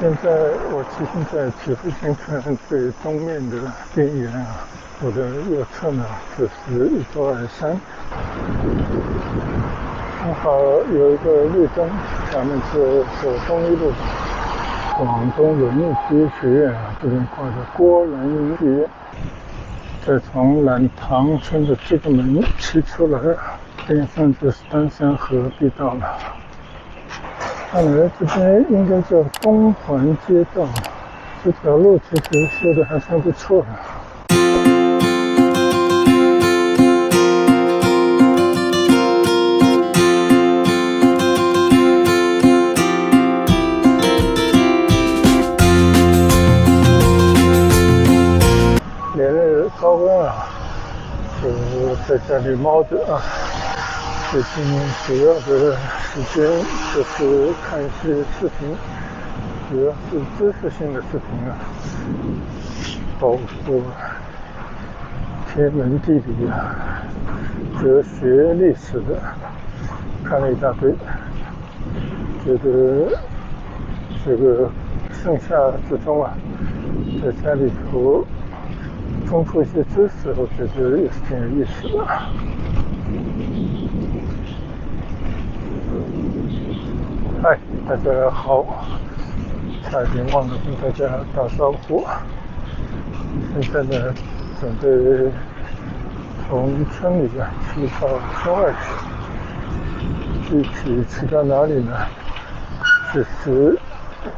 现在我骑行在指挥新村最东面的边缘啊，我的右侧呢就是一座矮山，正好有一个绿灯，下面是走东一路，广东文艺体育学院啊，这边挂着郭仁学院。再从懒塘村的这个门骑出来，边上就是丹山河必到了。看来这边应该叫东环街道，这条路其实修得还算不错的。连日高温啊，就在家里猫着啊。最近主要的时间就是看一些视频，主要是知识性的视频啊，包括天文地理啊、哲学历史的，看了一大堆，觉得这个盛夏之中啊，在家里头丰富一些知识，我觉得也是挺有意思的。嗨，大家好，差一点忘了跟大家打招呼。现在呢，准备从村里啊骑到村外去，具体骑到哪里呢？其实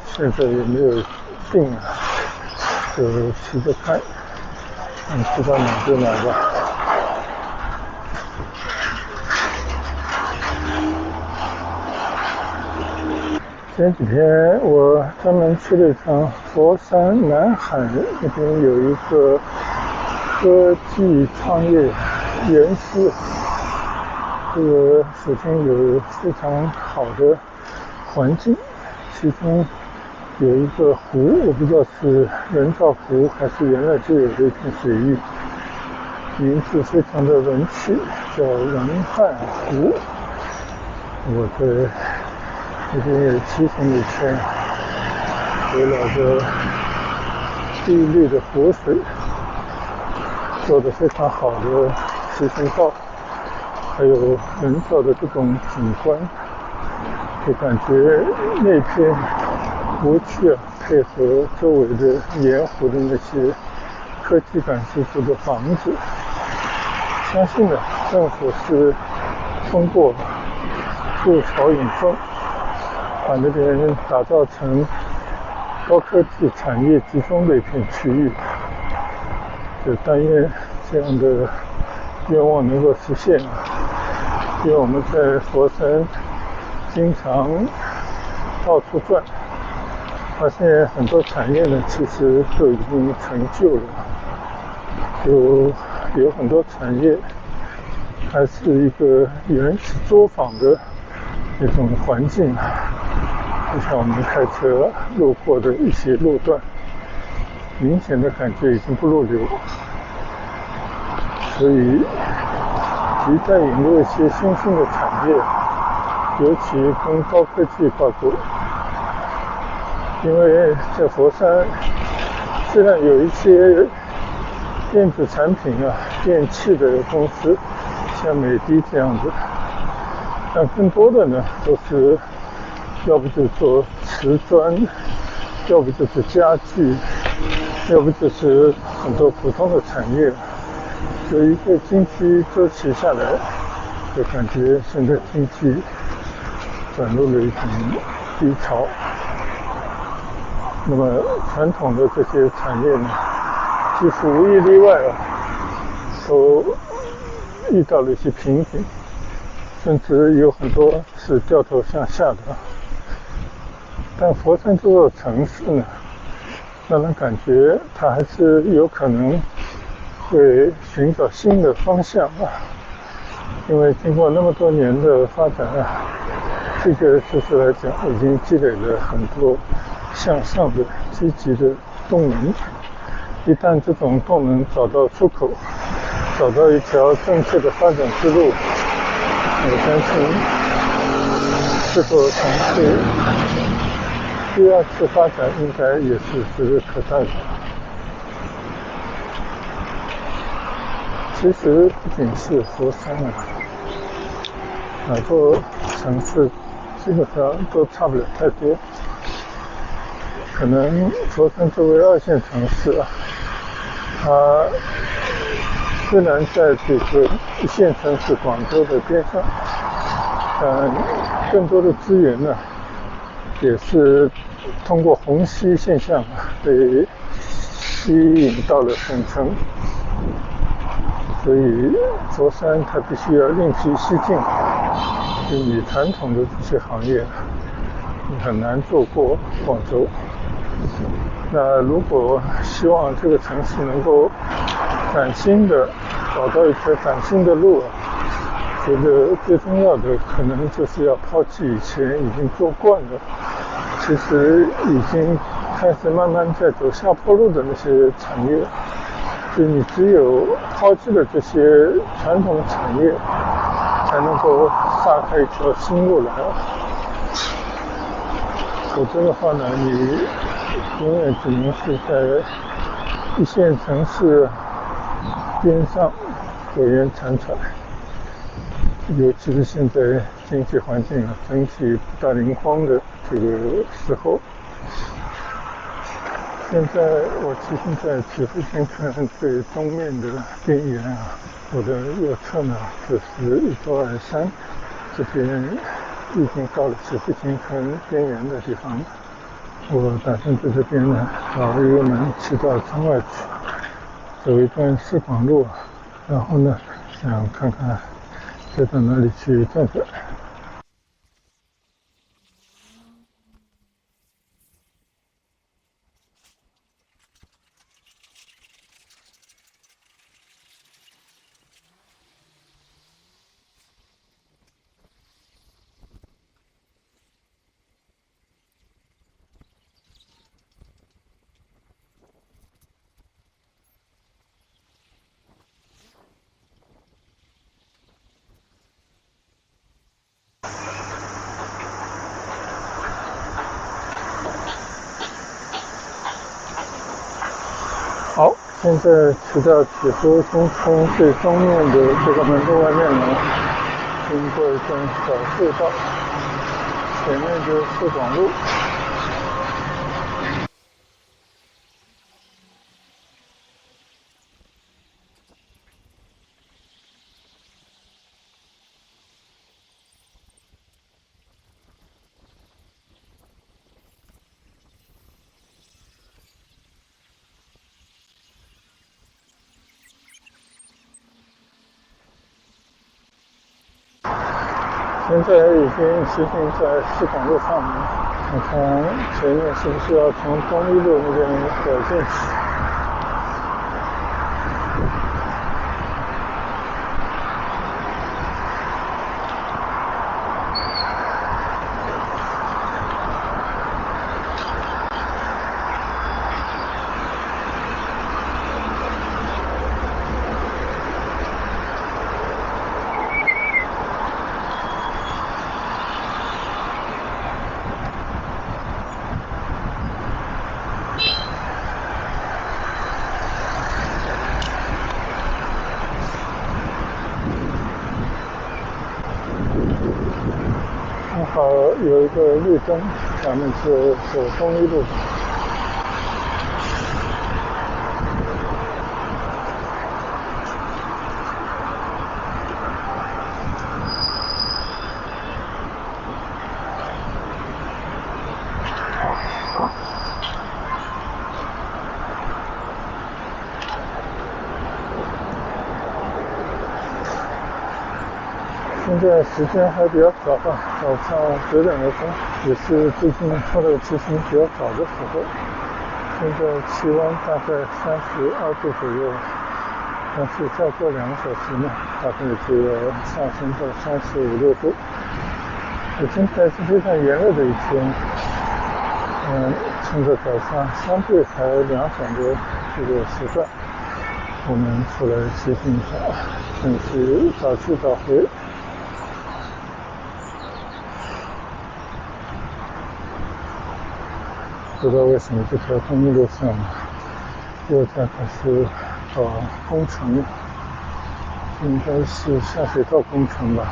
现在也没有定啊，就骑着看，看骑到哪就哪吧。前几天我专门去了一趟佛山南海那边有一个科技创业园区，这个首先有非常好的环境，其中有一个湖，我不知道是人造湖还是原来就有的一片水域，名字非常的文气，叫文汉湖。我在这边也骑行一圈，围绕着碧绿的湖水，做得非常好的骑行道，还有人造的这种景观，就感觉那片湖区啊，配合周围的沿湖的那些科技感十足的房子，相信呢，政府是通过筑巢引风，把那边打造成高科技产业集中的一片区域，就但愿这样的愿望能够实现。因为我们在佛山经常到处转，发现很多产业呢其实都已经成就了，就有很多产业还是一个原始作坊的那种环境，就像我们开车路过的一些路段，明显的感觉已经不入流，所以急在引入一些新兴的产业，尤其跟高科技挂钩。因为在佛山虽然有一些电子产品啊、电器的公司，像美的这样子，但更多的呢都是要不就做瓷砖，要不就是家具，要不就是很多普通的产业。有一个经济周期下来，就感觉现在经济转入了一种低潮。那么传统的这些产业呢，几乎无一例外啊，都遇到了一些瓶颈，甚至有很多是掉头向下的。但佛山这座城市呢，让人感觉它还是有可能会寻找新的方向啊，因为经过那么多年的发展啊，这个城市来讲已经积累了很多向上的积极的动能。一旦这种动能找到出口，找到一条正确的发展之路，我相信这座城市第二次发展应该也是指日可待的。其实不仅是佛山啊，哪座城市基本上都差不了太多。可能佛山作为二线城市啊，它虽然在这个一线城市广州的边上，但更多的资源呢，也是通过虹吸现象被吸引到了省城，所以佛山它必须要另辟蹊径，就你传统的这些行业，你很难做过广州。那如果希望这个城市能够崭新的找到一条崭新的路，觉得最重要的可能就是要抛弃以前已经做惯的，其实已经开始慢慢在走下坡路的那些产业。就你只有抛弃了这些传统产业，才能够撒开一条新路来。否则的话呢，你永远只能是在一线城市边上苟延残喘。尤其是现在经济环境整体不大灵光的这个时候，现在我骑行在曲阜新村最东面的边缘我的右侧呢就是一座耳山，这边已经到了曲阜新村边缘的地方了。我打算在这边呢找一个门骑到村外去，走一段市广路，然后呢想看看再到哪里去转转。好，现在骑到曲阜新村最东面的这个门的外面呢，经过一段小隧道，前面就是市广路。现在已经骑行在市广路上面，看看前面是不是要从东一路那边拐进去。正好有一个绿灯，咱们就走东一路。现在时间还比较早吧，早上9点多钟，也是最近出来骑行比较早的时候。现在气温大概32度左右，但是再过2个小时呢，大概就要上升到35、6度。今天是非常炎热的一天，趁着早上相对还凉爽的这个时段，我们出来骑行一下，真是早去早回。不知道为什么这条公路上又在开始工程了，应该是下水道工程吧。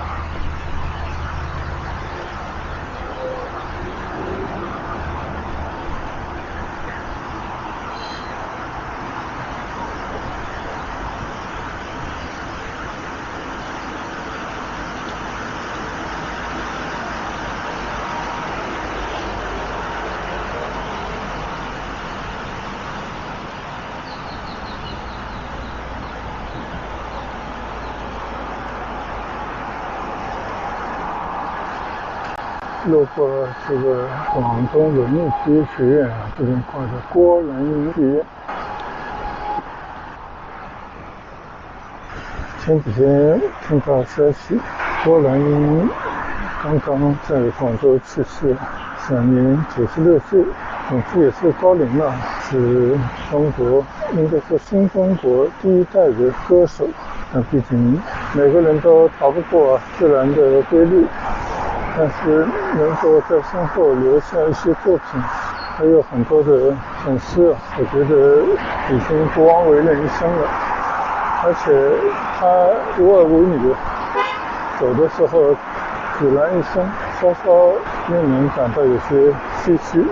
路过这个广东文艺体育学院啊，这边挂着郭兰英毕业。前几天听到消息，郭兰英刚刚在广州去世，享年96岁，总之也是高龄了，是中国应该说新中国第一代的歌手。但毕竟每个人都逃不过自然的规律，但是能够在身后留下一些作品，还有很多的粉丝，我觉得已经不枉为人一生了。而且他无儿无女，走的时候只然一生，稍稍令人感到有些唏嘘。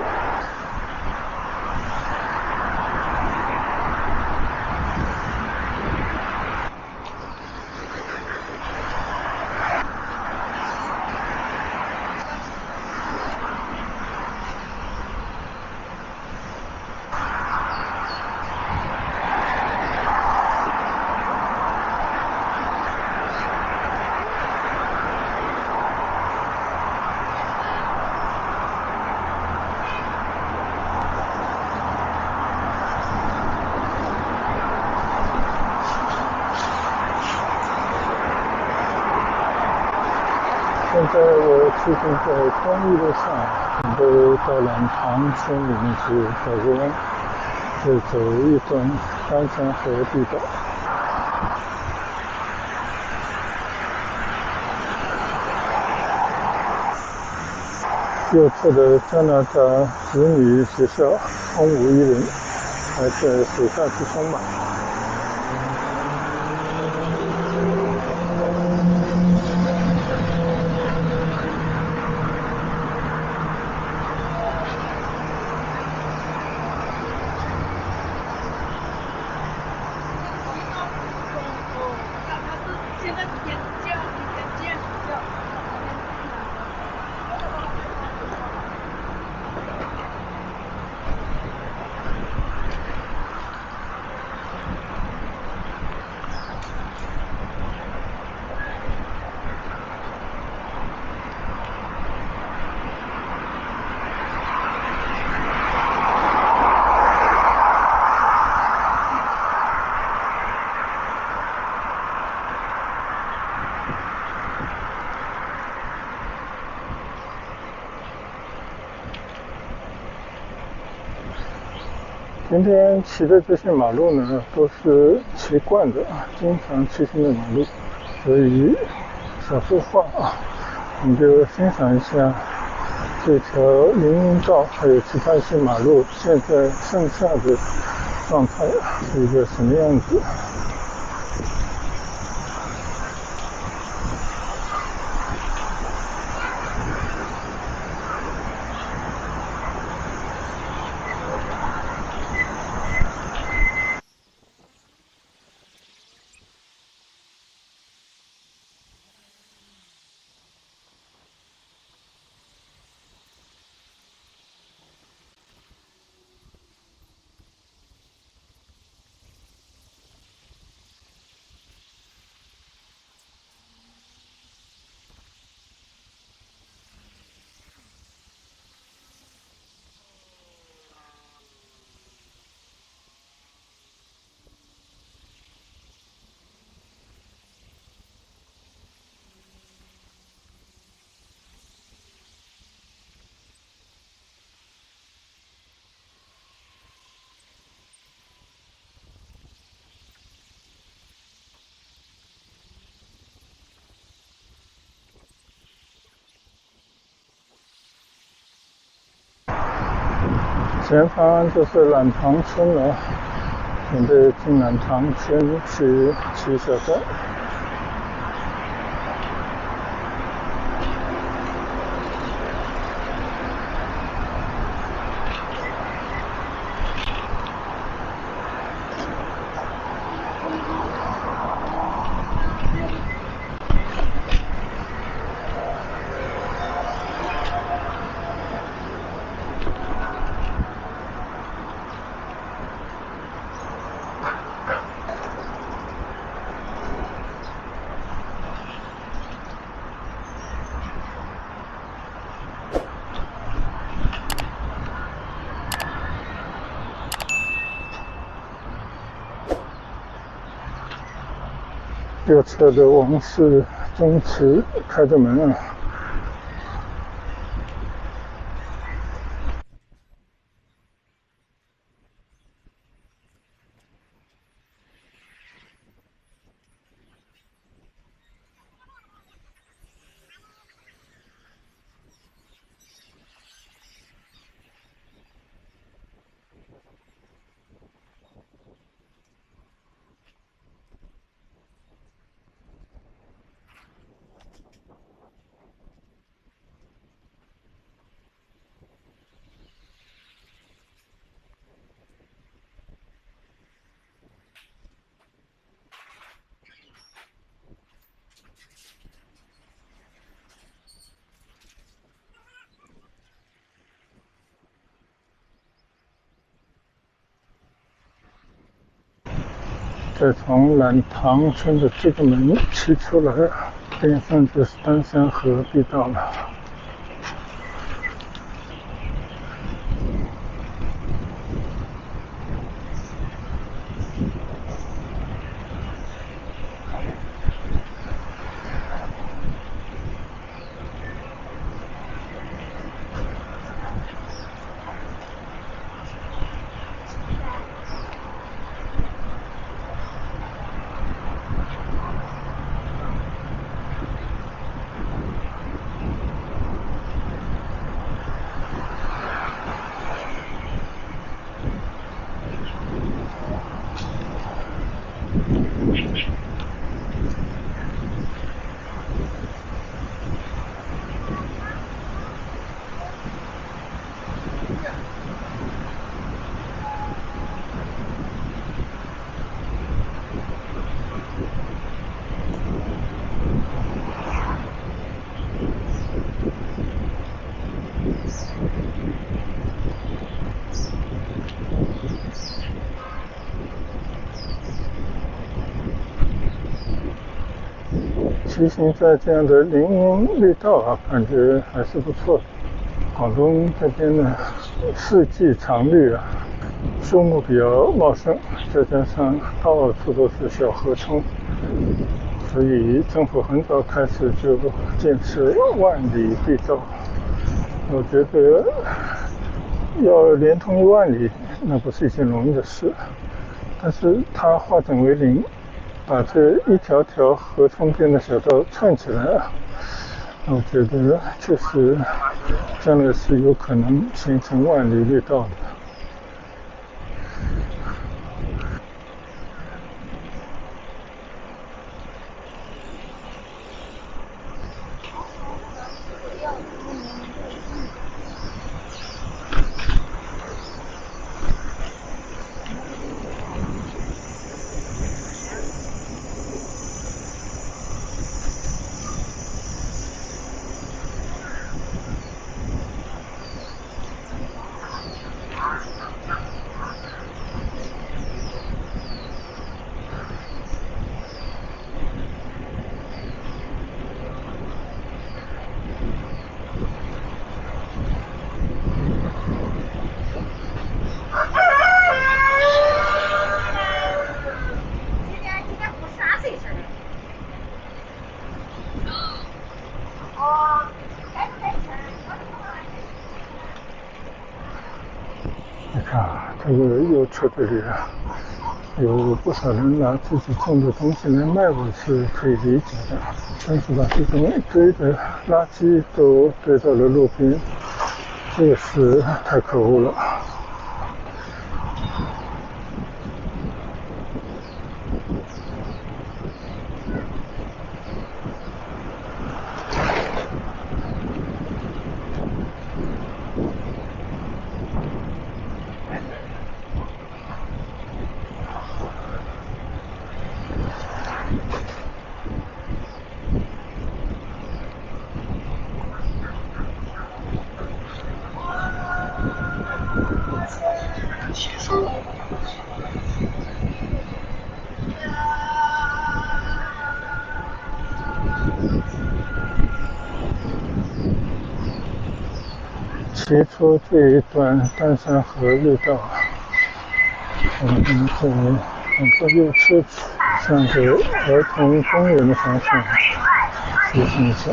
现在我最近在公益路上，都到了塘村里面去拐个弯，再走一段丹山河地道。右侧的加拿大子女学校空无一人，还在暑假之中吧。今天骑的这些马路呢，都是骑惯的，经常骑行的马路，所以少说话我们就欣赏一下这条林荫道还有其他一些马路现在剩下的状态是一个什么样子。前方就是榄塘村了，准备进榄塘村去骑小站。右侧的王氏宗祠开着门了。再从榄塘村的这个门骑出来，边上就是丹山河必到了。骑行在这样的林荫绿道啊，感觉还是不错的。广东这边呢，四季常绿啊，树木比较茂盛，再加上到处都是小河川，所以政府很早开始就建设万里绿道。我觉得要连通1万里，那不是一件容易的事，但是它化整为零，把这一条条河川边的小道串起来啊，我觉得确实将来是有可能形成万里绿道的。你看啊，这个右侧这里啊，有不少人拿自己种的东西来卖，我是可以理解的。但是把这种一堆的垃圾都堆到了路边，这个是太可恶了。骑出这一段丹山河绿道，我们可以往这右侧向着儿童公园的方向直行走。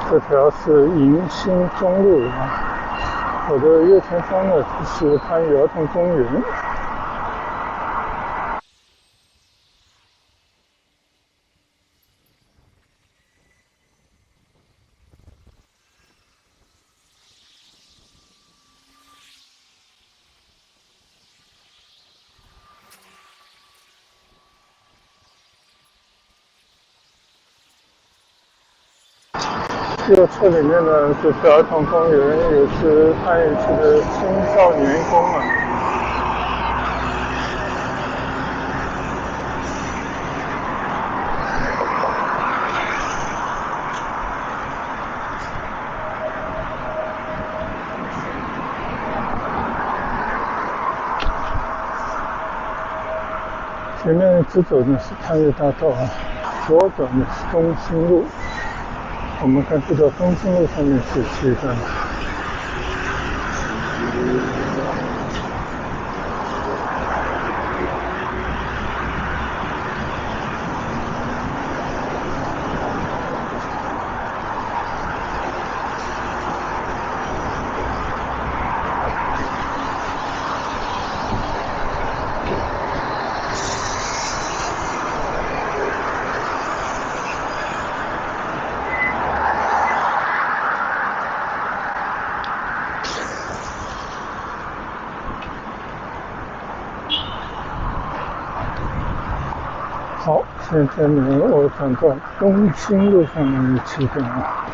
这条是迎新中路啊，我的右前方呢就是番禺儿童公园。右侧里面呢就是儿童公园，也是番禺区的青少年宫啊。前面直走的是番禺大道啊，左转的是东兴路。我们看这条东兴路上面是街道。好，现在呢，我转到东兴路上面的起点啊。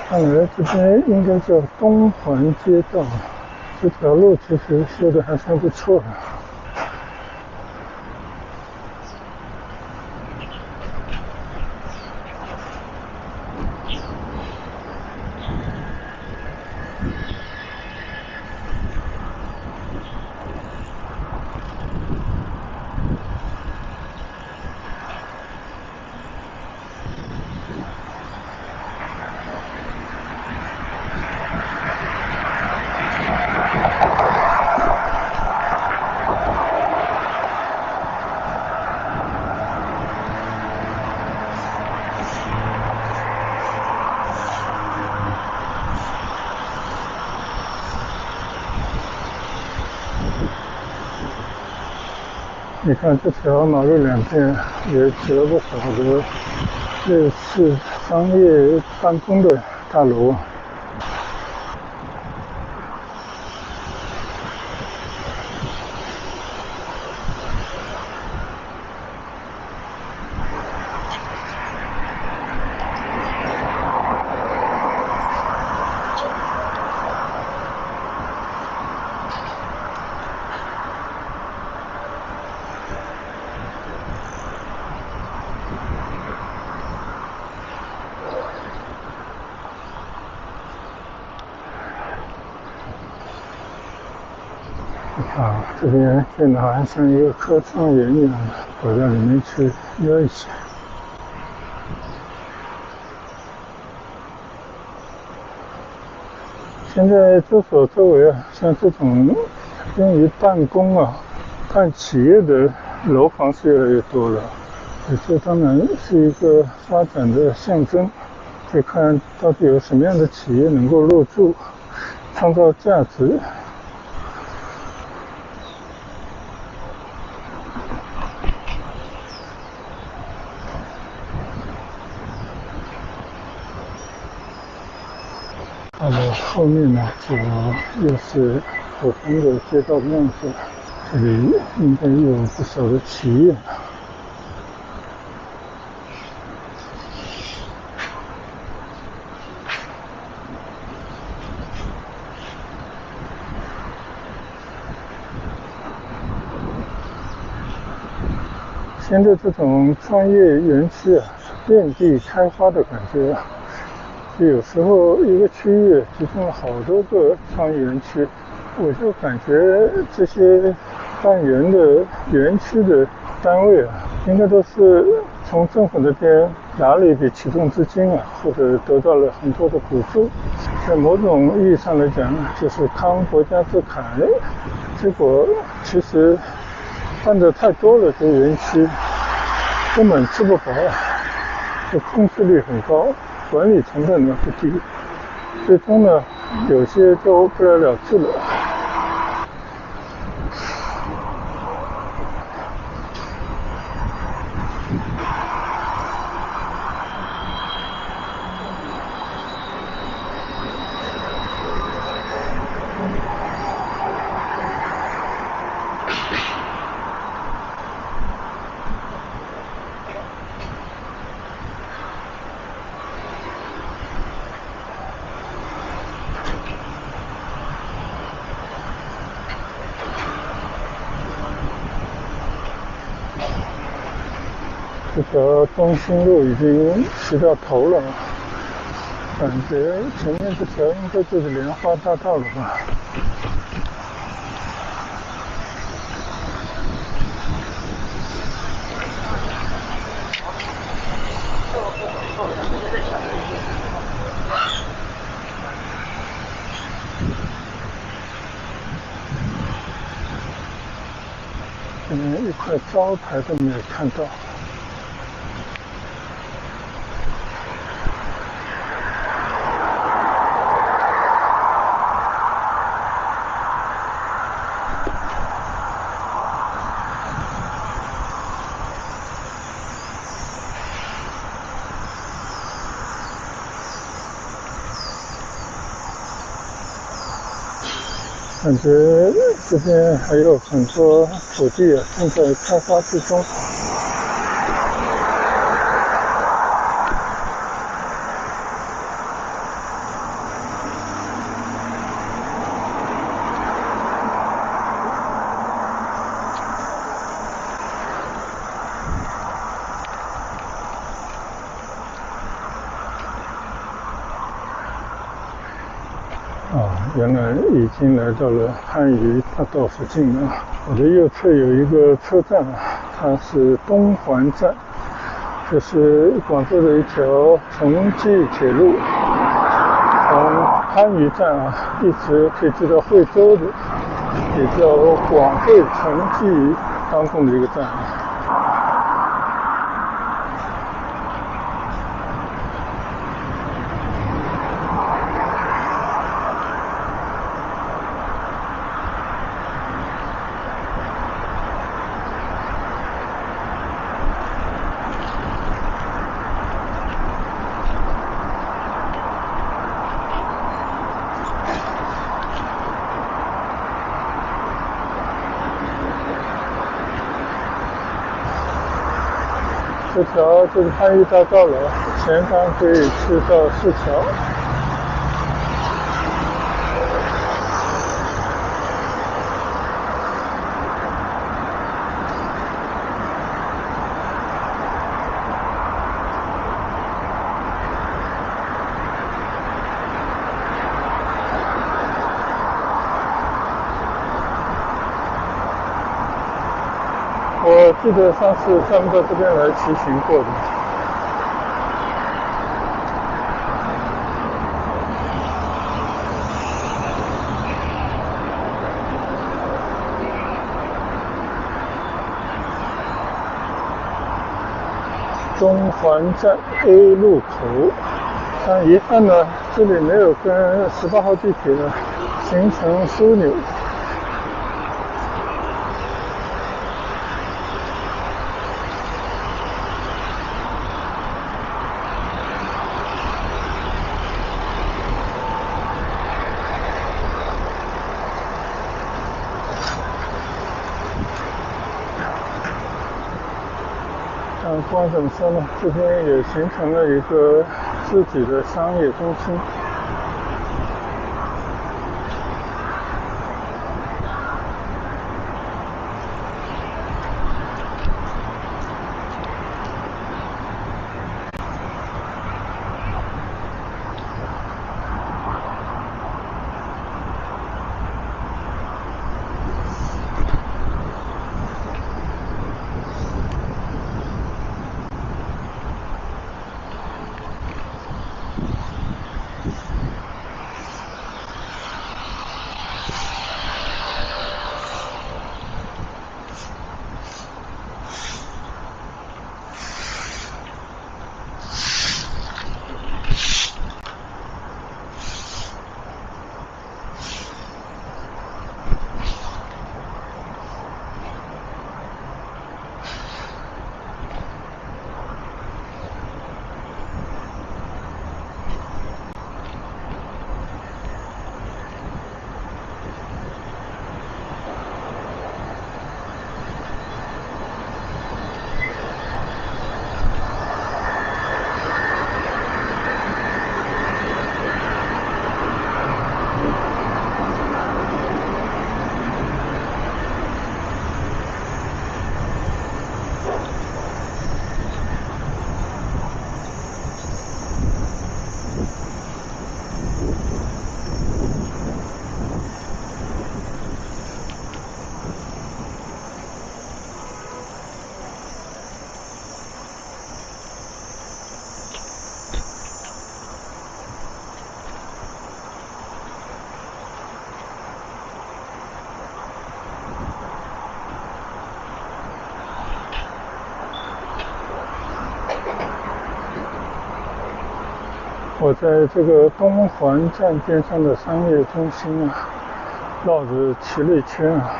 看来这边应该叫东环街道，这条路其实修得还算不错的。你看这条马路两边也起了不少的类似商业办公的大楼。啊，这边建的好像像一个科创园一样的，走到里面去溜一下。现在住所周围啊，像这种用于办公啊、办企业的楼房是越来越多了，这当然是一个发展的象征。就看到底有什么样的企业能够入驻，创造价值。到了后面呢，就又是普通的街道的样子，这里应该有不少的企业。现在这种创业园区啊，遍地开花的感觉啊，有时候一个区域集中了好多个创业园区，我就感觉这些办园的园区的单位啊，应该都是从政府这边拿了一笔启动资金啊，或者得到了很多的补助，在某种意义上来讲，就是慷国家之慨。结果其实办的太多了，这个园区根本吃不饱，这控制力很高，管理成本呢不低，最终呢有些就不了了之了。这条东兴路已经骑到头了，感觉前面这条应该就是莲花大道了吧。连一块招牌都没有看到。感觉这边还有很多土地啊，正在开发之中。原来已经来到了番禺大道附近了。我的右侧有一个车站，它是东环站，这是广州的一条城际铁路，从番禺站一直可以去到惠州的，也叫广惠城际当中的一个站。这条就是番禺大道了，前方可以去到市桥。我记得上次专门到这边来骑行过的。中环站 A 路口。但遗憾呢，这里没有跟18号地铁呢形成枢纽。不管怎么说呢，这边也形成了一个自己的商业中心。我在这个东环站边上的商业中心啊，绕着骑了一圈啊。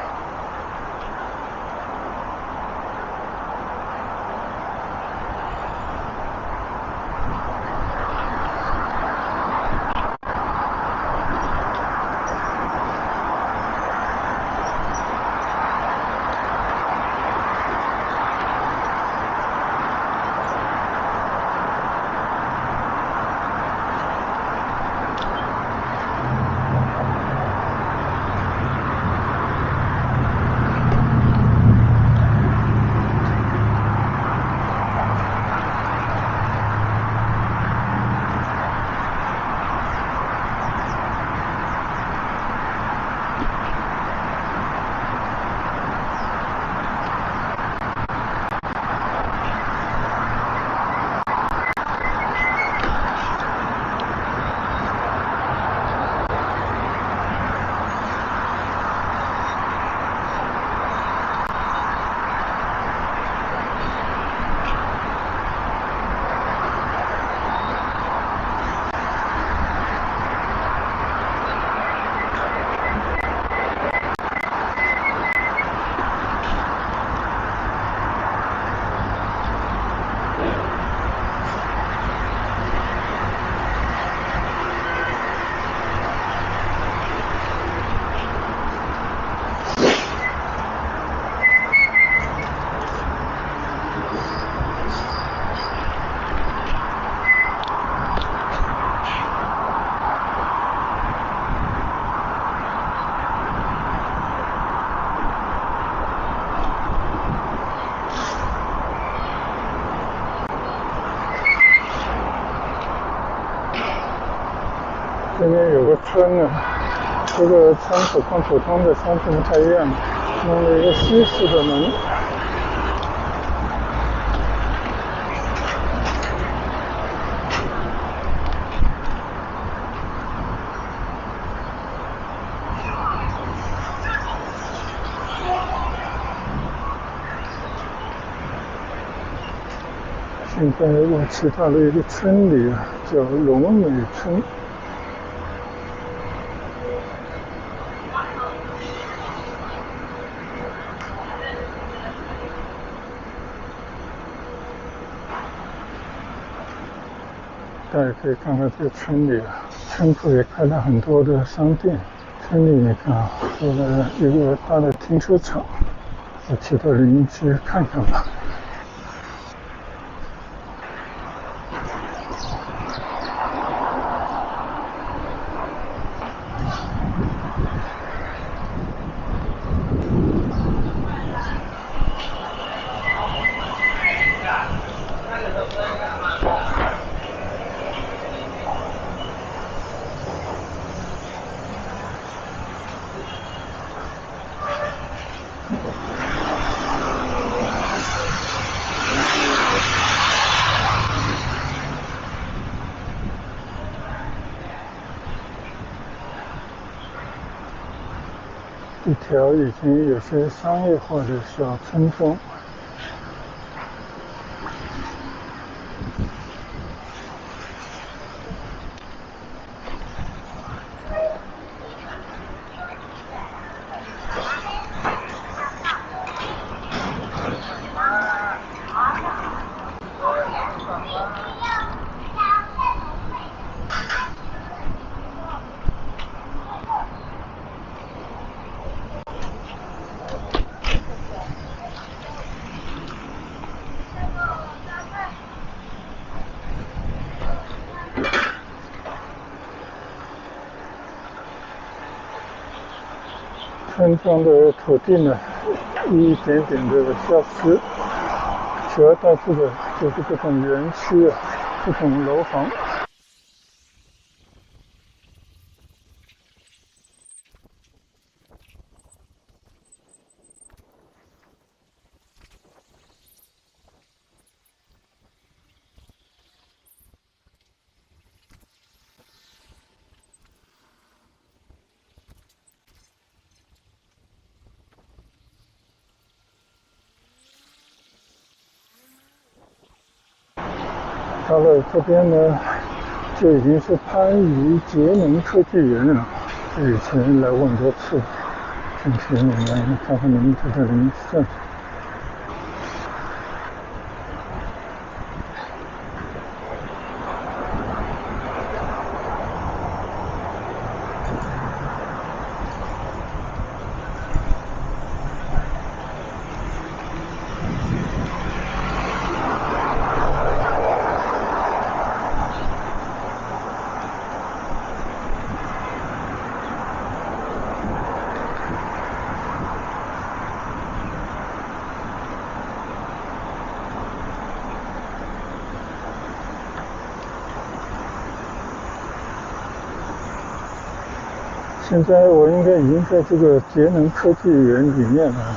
这边有个村呢，这个村子跟普通的乡村不太一样，弄了一个西式的门。现在我去到了一个村里啊，叫龙美村。大家可以看看这个村里啊，村口也开了很多的商店。村里你看啊，有了一个大的停车场，我去到里面去看看吧。一条已经有些商业化的小村庄。村庄的土地呢，一点点的消失，取而代之的就是这种园区啊，这种楼房。到了这边呢，就已经是番禺节能科技园了。以前来过很多次，进去里面看看能不能在里面转。现在我应该已经在这个节能科技园里面了。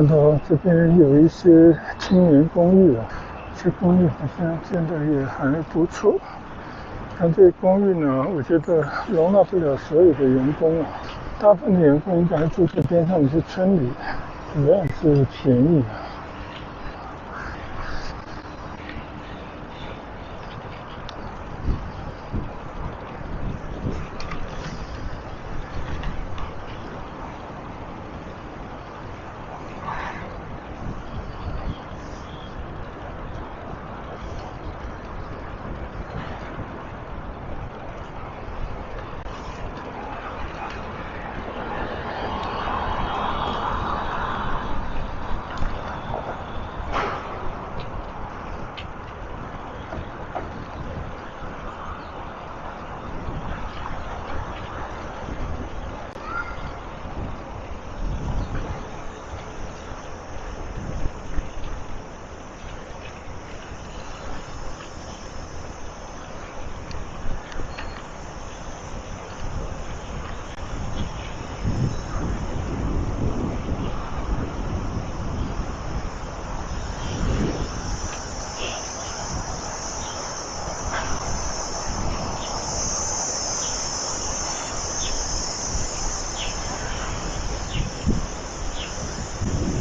看到这边有一些青年公寓啊，这公寓好像建得也还不错。但这公寓呢，我觉得容纳不了所有的员工啊，大部分的员工应该住在边上的一些村里，主要是便宜啊。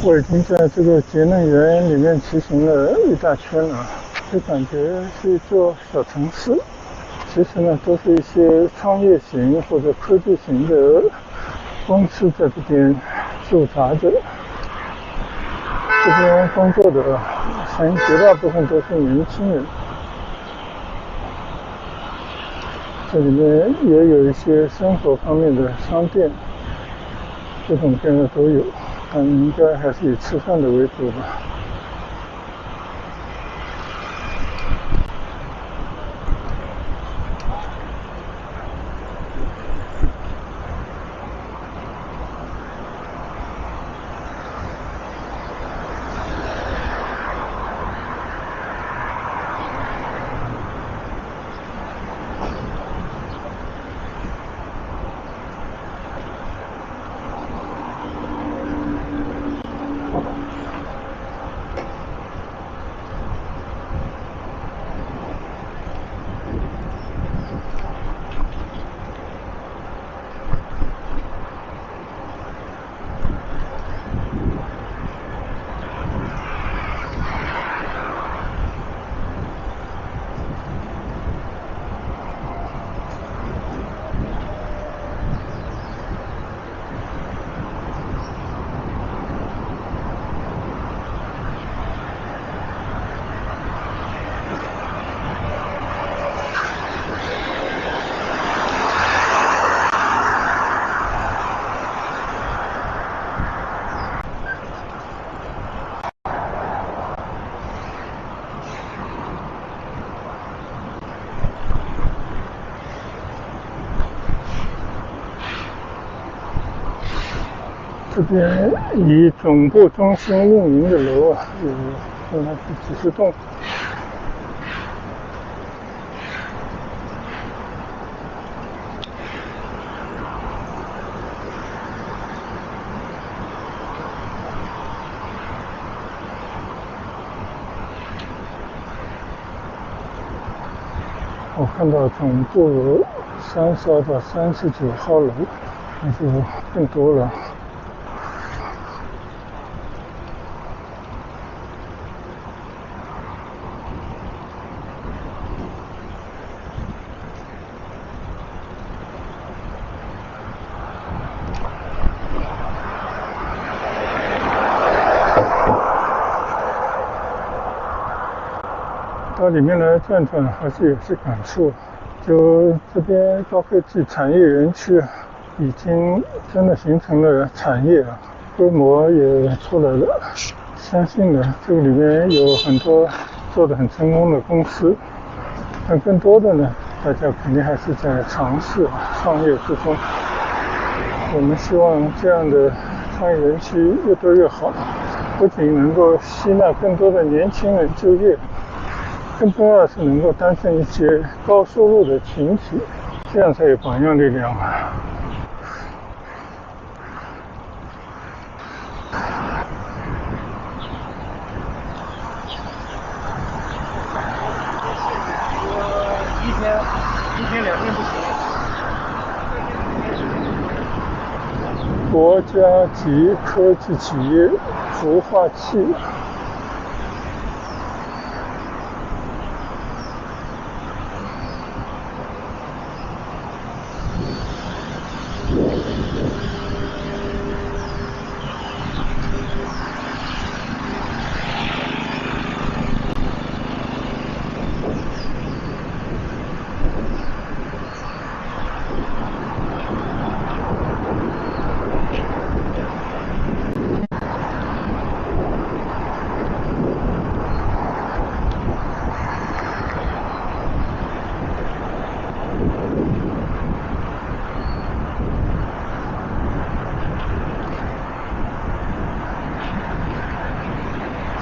我已经在这个节能园里面骑行了一大圈了，就感觉是一座小城市。其实呢，都是一些创业型或者科技型的公司在这边驻扎着。这边工作的绝大部分都是年轻人。这里面也有一些生活方面的商店，各种各样的都有。但应该还是以吃饭的为主吧。这边以总部中心命名的楼啊，应该是几十栋。我看到总部30到39号楼，那就更多了。到里面来转转，还是有些感触。就这边高科技产业园区啊，已经真的形成了产业啊，规模也出来了。相信呢，这个里面有很多做得很成功的公司，但更多的呢，大家肯定还是在尝试创业之中。我们希望这样的创业园区越多越好，不仅能够吸纳更多的年轻人就业，更重要的是能够诞生一些高收入的群体，这样才有榜样力量啊。一天2天不行。国家级科技企业孵化器。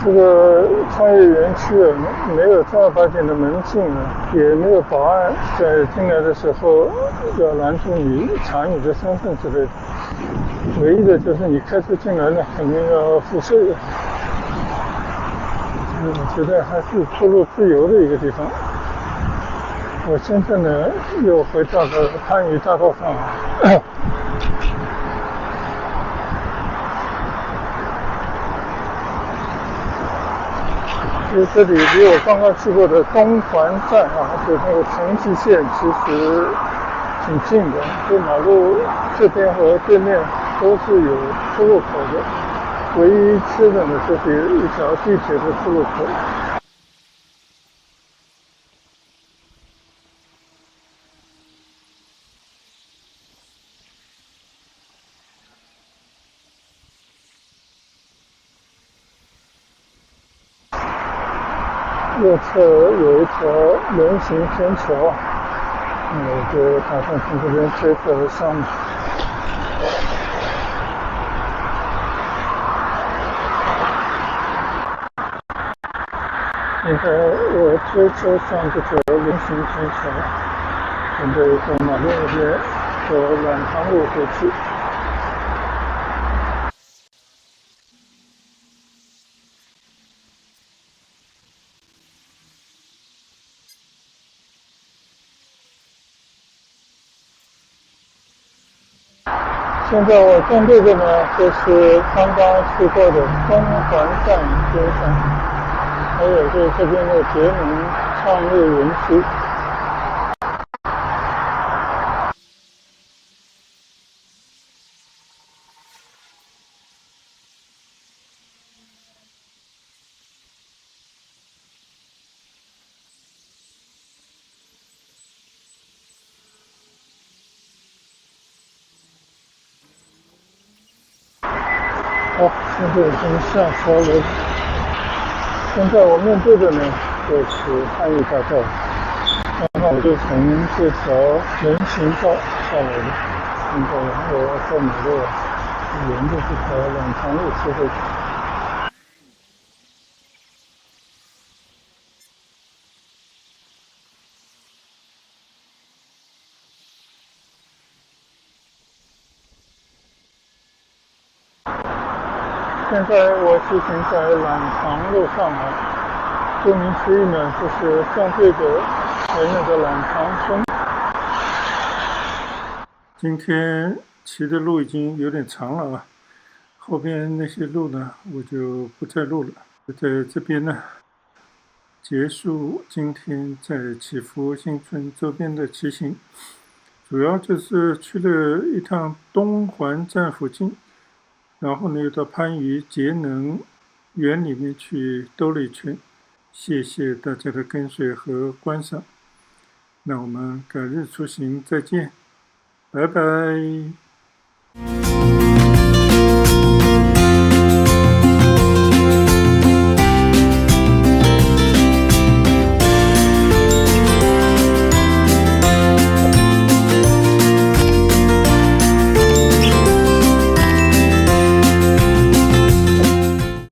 这个创业园区没有正儿八经的门禁也没有保安在进来的时候要拦住你查你的身份之类的。唯一的就是你开车进来呢，肯定要付税的。我觉得还是出入自由的一个地方。我现在呢又回到了番禺大道上。因为这里离我刚刚去过的东环站就那个城际线其实挺近的，这马路这边和对面都是有出入口的，唯一缺的呢就是一条地铁的出入口。右侧有一条人行天桥，我就打算从这边推车而上。现在我推车上这条人行天桥，准备从马路那边走暖塘路回去。现在我正对着呢，就是刚刚去过的东环站边上，还有就是这边的节能创业园区。现在已经下桥了。现在我面对的呢就是番禺大道，刚刚我就从这条人行道下来的。现在我要过马路，沿着这条暖塘路走回去。现在我是行在暖塘路上顾名思义呢，就是正对着前面的暖塘村。今天骑的路已经有点长了后边那些路呢我就不再录了。在这边呢结束今天在祈福新村周边的骑行，主要就是去了一趟东环站附近，然后呢又到番禺节能园里面去兜了一圈。谢谢大家的跟随和观赏，那我们改日出行再见，拜拜。